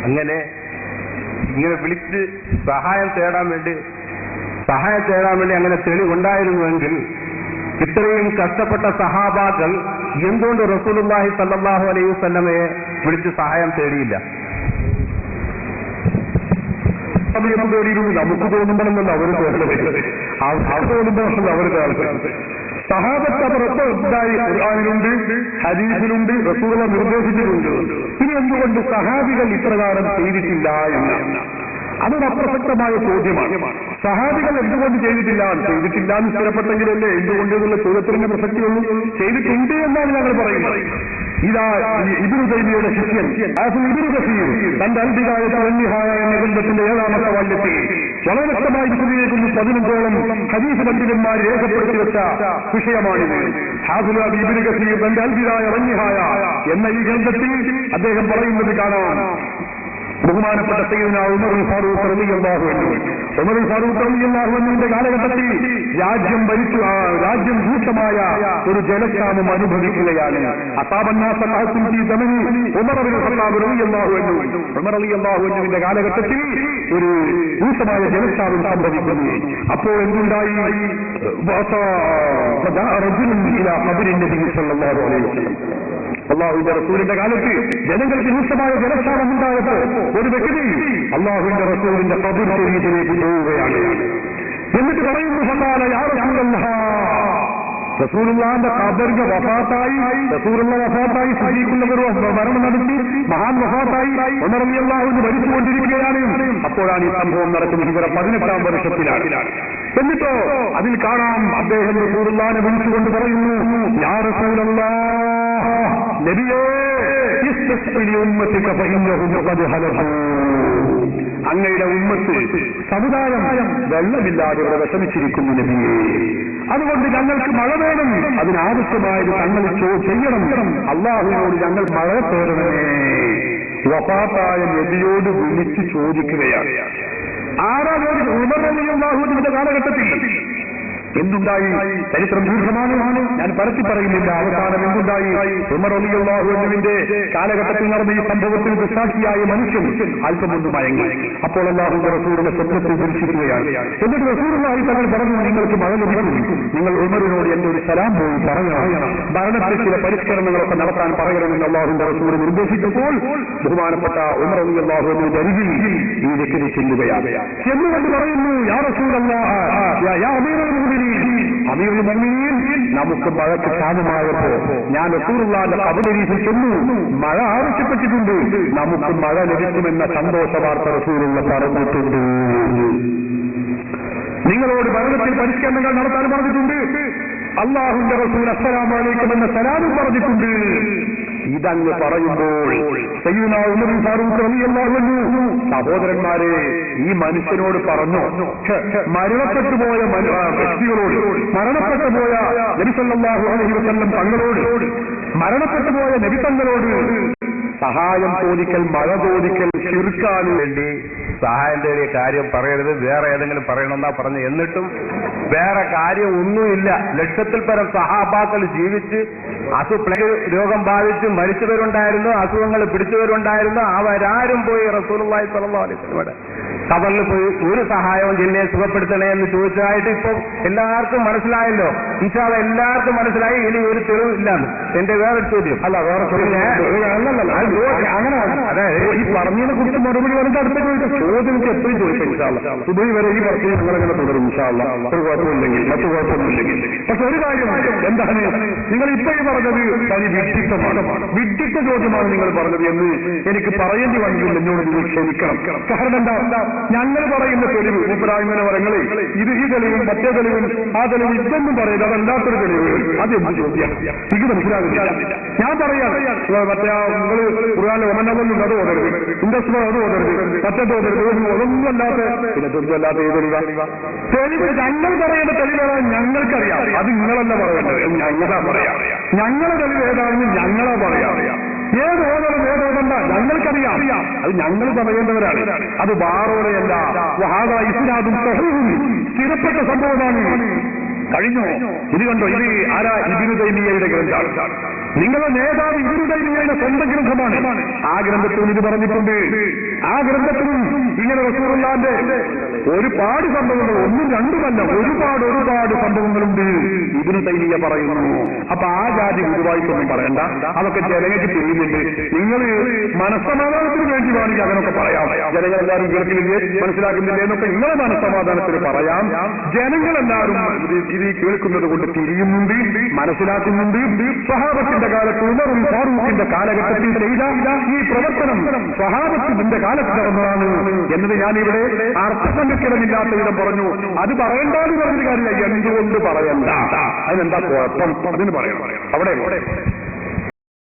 അങ്ങനെ ഇങ്ങനെ വിളിച്ച് സഹായം തേടാൻ വേണ്ടി അങ്ങനെ തെളിവുണ്ടായിരുന്നുവെങ്കിൽ ഇത്രയും കഷ്ടപ്പെട്ട സഹാബാക്കൾ എന്തുകൊണ്ട് റസൂലുള്ളാഹി സ്വല്ലല്ലാഹു അലൈഹി വസല്ലമയെ വിളിച്ച് സഹായം തേടിയില്ല? നമുക്ക് തോന്നുമ്പോഴെന്നല്ല അവർ തോന്നുമ്പോഴല്ല അവർ കേൾക്കുന്നത്. സഹാബത്ത് അവരൊക്കെ ഉണ്ടായി ഖുർആനിലുണ്ട്, ഹദീസിലുണ്ട്, റസൂലുള്ളാഹി നിർദ്ദേശിച്ചിട്ടുണ്ട്. ഇനി എന്തുകൊണ്ട് സഹാബികൾ ഇപ്രകാരം ചെയ്തിട്ടില്ല എന്ന് അതൊരു അപ്രസക്തമായ ചോദ്യമാണ്. സഹാബികൾ എന്തുകൊണ്ട് ചെയ്തിട്ടില്ല എന്ന് സ്ഥിരപ്പെട്ടെങ്കിലല്ലേ എന്തുകൊണ്ട് എന്നുള്ള ചോദ്യത്തിന്റെ പ്രസക്തിയൊന്നും ചെയ്തിട്ടുണ്ട് എന്നാണ് ഞങ്ങൾ പറയുന്നത്. ഇതാ ഇബ്നു തൈമിയ്യയുടെ ശിഷ്യൻ ഇബ്നു കസീർ തന്റെ അൽബിദായ വന്നിഹായ എന്ന ഗ്രന്ഥത്തിന്റെ 7ാമത്തെ വാല്യത്തിൽ വളരെ വ്യക്തമായി വിശദീകരിക്കുന്നു. 15ഓളം ഹദീസ് പണ്ഡിതന്മാർ രേഖപ്പെടുത്തി വെച്ച വിഷയമാണിത്. ഹാഫിദ് ഇബ്നു കസീർ തന്റെ അൽബിദായ വന്നിഹായ എന്ന ഈ ഗ്രന്ഥത്തിൽ അദ്ദേഹം പറയുന്നത് കാണാം. ബഹുമാനപ്പെട്ട സയ്യിദുനാ ഉമർ ഫാറൂഖ് റളിയല്ലാഹു അൻഹു ന്റെ കാലഘട്ടത്തിൽ രാജ്യം ഭൂഷമായ ഒരു ജലക്ഷാമം അനുഭവിക്കുകയാണ്. ഉമർ റളിയല്ലാഹു അൻഹുവിന്റെ കാലഘട്ടത്തിൽ ഒരു ഭൂഷമായ ജലക്ഷാമം സംഭവിക്കുന്നു. അപ്പോൾ എന്തുണ്ടായി? അള്ളാഹുവിന്റെ റസൂലിന്റെ കാലത്ത് ജനങ്ങൾക്ക് രൂക്ഷമായ ജലക്ഷാമം ഉണ്ടായപ്പോൾ ഒരു വ്യക്തി അള്ളാഹുവിന്റെ റസൂലിന്റെ ഖബർ ശരീരത്തിലേക്ക് പോവുകയാണ്. എന്നിട്ട് പറയുന്നു, റസൂലുള്ളാഹിന്റെ ഖബറിന്റെ വഫാത്തായി, റസൂലുള്ള വഫാത്തായി, സഹീഹുള്ളവർ മരണം നടത്തി, മഹാൻ വഫാത്തായി, ഉമർ റളിയല്ലാഹു അൻഹു ഭരിച്ചുകൊണ്ടിരിക്കുകയാണ്. അപ്പോഴാണ് ഈ സംഭവം നടക്കുന്നത്. ഹിജ്റ 18ാം വർഷത്തിലാണ്. എന്നിട്ടോ അതിൽ കാണാം അദ്ദേഹം റസൂലുള്ളാഹിനെ വിളിച്ചുകൊണ്ട് പറയുന്നു, യാ റസൂലല്ലാഹ്, നബിയേ, അങ്ങയുടെ ഉമ്മത്ത് സമുദായം വെള്ളമില്ലാതെ വിഷമിച്ചിരിക്കുന്നു നബിയേ. അതുകൊണ്ട് ഞങ്ങൾക്ക് മഴ വേണം. അതിനാവശ്യമായത് തങ്ങൾ ചെയ്യണം. അള്ളാഹുവിനോട് ഞങ്ങൾ മഴ തേടണമേ. വഫാത്തായ നബിയോട് വിളിച്ച് ചോദിക്കുകയാണ്. ആരാ ചോദിക്കുന്നത്? ഉമർ റളിയല്ലാഹു അൻഹുവിന്റെ കാലഘട്ടത്തിൽ എന്തുണ്ടായി? ചരിത്രം ദീർഘമാണ്, ഞാൻ പരത്തി പറയുന്നില്ല. അവസാനം എന്തുണ്ടായി? ഉമർ റളിയല്ലാഹു അൻഹുവിന്റെ കാലഘട്ടത്തിൽ നടന്ന ഈ സംഭവത്തിൽ ദൃസാക്ഷിയായ മനുഷ്യൻ അല്പമൊന്ന് മയങ്ങി. അപ്പോൾ അല്ലാഹുവിന്റെ റസൂലിനെ സ്വപ്നത്തിൽ ദർശിക്കുകയാണ്. എന്നിട്ട് റസൂലുള്ളാഹി തങ്ങൾ പറഞ്ഞു, നിങ്ങൾക്ക് മഴ ലഭിക്കും. നിങ്ങൾ ഉമറിനോട് എന്റെ ഒരു സലാം പോയി പറയണം. ഭരണത്തിൽ ചില പരിഷ്കരണങ്ങളൊക്കെ നടത്താൻ പറയണമെന്ന് അല്ലാഹുവിന്റെ റസൂൽ നിർദ്ദേശിച്ചപ്പോൾ ബഹുമാനപ്പെട്ട ഉമർ റളിയല്ലാഹു അൻഹുവിന്റെ അരികിൽ ഈ വ്യക്തി ചെല്ലുകയാണ്. എന്നുകൊണ്ട് പറയുന്നു, യാ റസൂലല്ലാഹ്, യാ അമീറുൽ മുഅ്മിനീൻ, അമീറുൽ മുഅ്മിനീൻ, നമുക്ക് മഴയ്ക്ക് ക്ഷാമമായപ്പോ ഞാൻ റസൂലുള്ളാഹിന്റെ ഖബറിൽ ചെന്നു മഴ ആവശ്യപ്പെട്ടിട്ടുണ്ട്. നമുക്ക് മഴ ലഭിക്കുമെന്ന സന്തോഷ വാർത്ത റസൂലുള്ളാഹി പറഞ്ഞിട്ടുണ്ട്. നിങ്ങളോട് ഭരണത്തിൽ പരിഷ്കരണങ്ങൾ നടത്താൻ പറഞ്ഞിട്ടുണ്ട്. അല്ലാഹുവിന്റെ റസൂൽ അസ്സലാമു അലൈക്കും എന്ന സലാമും പറഞ്ഞിട്ടുണ്ട്. ഇതങ്ങ് പറയുമ്പോൾ സയ്യിദുനാ ഉമർ ഫാറൂഖ് റളിയല്ലാഹു അൻഹു, സഹോദരന്മാരെ, ഈ മനുഷ്യനോട് പറഞ്ഞു, മരണപ്പെട്ടുപോയ വ്യക്തികളോട്, മരണപ്പെട്ടുപോയ നബി സല്ലല്ലാഹു അലൈഹി വസല്ലം തങ്ങളോട്, മരണപ്പെട്ടുപോയ നബി തങ്ങളോട് സഹായം ചോദിക്കൽ, മഴ ചോദിക്കൽ ശിർക്കാണ്. വേണ്ടി സഹായം തേടിയ കാര്യം പറയരുത്, വേറെ ഏതെങ്കിലും പറയണമെന്നാ പറഞ്ഞു. എന്നിട്ടും വേറെ കാര്യം ഒന്നുമില്ല. ലക്ഷത്തിൽ പരം സഹാബാക്കൾ ജീവിച്ച് പ്ലേഗ് രോഗം ബാധിച്ച് മരിച്ചവരുണ്ടായിരുന്നു, അസുഖങ്ങൾ പിടിച്ചവരുണ്ടായിരുന്നു. അവരാരും പോയി റസൂലുള്ളാഹി സ്വല്ലല്ലാഹു അലൈഹി വസല്ലമയുടെ ഖബറിൽ പോയി ഒരു സഹായവും ജില്ലയെ സുഖപ്പെടുത്തണേ എന്ന് ചോദിച്ചതായിട്ട് ഇപ്പം എല്ലാവർക്കും മനസ്സിലായല്ലോ. ഇൻഷാ അല്ലാഹ് എല്ലാവർക്കും മനസ്സിലായി. ഇനി ഒരു തെളിവില്ലാന്ന് എന്റെ വേറൊരു ചോദ്യം അല്ല, വേറെ അങ്ങനെ അതായത് ഈ പറഞ്ഞതിനെ കുറിച്ച് മറുപടി വന്നിട്ട് അടുത്ത ചോദ്യം എപ്പോഴും ചോദിക്കാം. ഇൻഷാ അല്ലാഹ് സുബഹി വരെ ഈ വർഷം ഞങ്ങളങ്ങനെ തുടരും. ഇൻഷാ അല്ലാഹ് ഒരു കുഴപ്പമില്ലെങ്കിൽ, മറ്റു കുഴപ്പമൊന്നുമില്ലെങ്കിൽ. പക്ഷെ ഒരു കാര്യം എന്താണ്, നിങ്ങൾ ഇപ്പൊ ഈ പറഞ്ഞത് തനി വിഡ്ഢിത്തമാണ്, വിഡ്ഢിത്ത ചോദ്യമാണ് നിങ്ങൾ പറഞ്ഞത് എന്ന് എനിക്ക് പറയേണ്ടി വന്നെങ്കിൽ എന്നോട് നിങ്ങൾ ക്ഷമിക്കണം. കാരണം എന്താ, ഞങ്ങൾ പറയുന്ന തെളിവ് ഇബ്രാഹിമിനെ പറങ്ങളെ ഇത് ഈ തെളിവും മറ്റേ തെളിവും ആ തെളിവ് ഇതൊന്നും പറയുന്നത് അതല്ലാത്തൊരു തെളിവ്. അത് എന്ത് ചോദ്യം? എനിക്ക് മനസ്സിലാകുന്നില്ല. ഞാൻ പറയാം, മറ്റേ നിങ്ങൾ ഖുർആനിലെ ഒമനവല്ലുണ്ട്, അത് ഓതരുത്, ഇൻഡസ്ട്രി അത് ഓതരുത്, മറ്റേത് ഓതരുത്, ഒന്നും അല്ലാത്ത പിന്നെ തെളിവല്ലാത്ത ഏത് തെളിവ്? ഞങ്ങൾ പറയുന്ന തെളിവാണ് ഞങ്ങൾക്കറിയാം. അത് നിങ്ങളല്ല പറയേണ്ടത്, ഞങ്ങളാ പറയാം. ഞങ്ങളെ തെളിവ് ഏതാണെന്ന് ഞങ്ങളാ പറയാം. ഏത് ഓതണം ഏതോതണ്ട ഞങ്ങൾക്കറിയാം. അത് ഞങ്ങൾ പറയേണ്ടവരാണ്. അത് ബാറോടെയല്ല. ഇസ്ലാമും സ്ഥിരപ്പെട്ട സംഭവമാണ്. കഴിഞ്ഞു. ഇത് കണ്ടോ, ഇത് ആരാ? ഇബ്നു തൈമിയ്യയുടെ ഗ്രന്ഥമാണ്. നിങ്ങളുടെ നേതാവ് ഇബ്നു തൈമിയ്യയുടെ സ്വന്തം ഗ്രന്ഥമാണ്. ആ ഗ്രന്ഥത്തിലും ഇത് പറഞ്ഞിട്ടുണ്ട്. ആ ഗ്രന്ഥത്തിലും ഇങ്ങനെ റസൂലുള്ളാഹിന്റെ ഒരുപാട് സംഭവങ്ങൾ, ഒന്നും രണ്ടുമല്ല, ഒരുപാട് സംഭവങ്ങളുണ്ട് ഇബ്നു തൈമിയ്യ പറയുന്നു. അപ്പൊ ആ ജാതി ഗുരുവായിട്ടൊന്നും പറയണ്ട, അതൊക്കെ ജനങ്ങൾക്ക് ചെയ്യുന്നുണ്ട്. നിങ്ങൾ മനസ്സമാധാനത്തിന് വേണ്ടി വേണമെങ്കിൽ അങ്ങനൊക്കെ പറയാം. ജനങ്ങളെല്ലാവരും കേൾക്കുന്നില്ലേ, മനസ്സിലാക്കുന്നില്ലേ എന്നൊക്കെ നിങ്ങളെ മനസ്സമാധാനത്തിന് പറയാം. ജനങ്ങളെല്ലാവരും ഇത് കേൾക്കുന്നത് കൊണ്ട് തിരിയുന്നുണ്ട്, മനസ്സിലാക്കുന്നുണ്ട്. സ്വഹാബത്തിന്റെ കാലത്ത് ഉമറും ഫാറൂഖിന്റെ കാലഘട്ടത്തിൽ ചെയ്ത ഈ പ്രവർത്തനം സ്വഹാബത്തിന്റെ കാലത്ത് നടന്നതാണ് എന്നത് ഞാനിവിടെ അർത്ഥസംഖ്യക്കിടമില്ലാത്ത വിധം പറഞ്ഞു. അത് പറയണ്ടെന്ന് പറഞ്ഞൊരു കാര്യമില്ല. എന്തുകൊണ്ട് പറയണ്ട? അതിനെന്താ കുഴപ്പം? അതിന് പറയണം. അവിടെ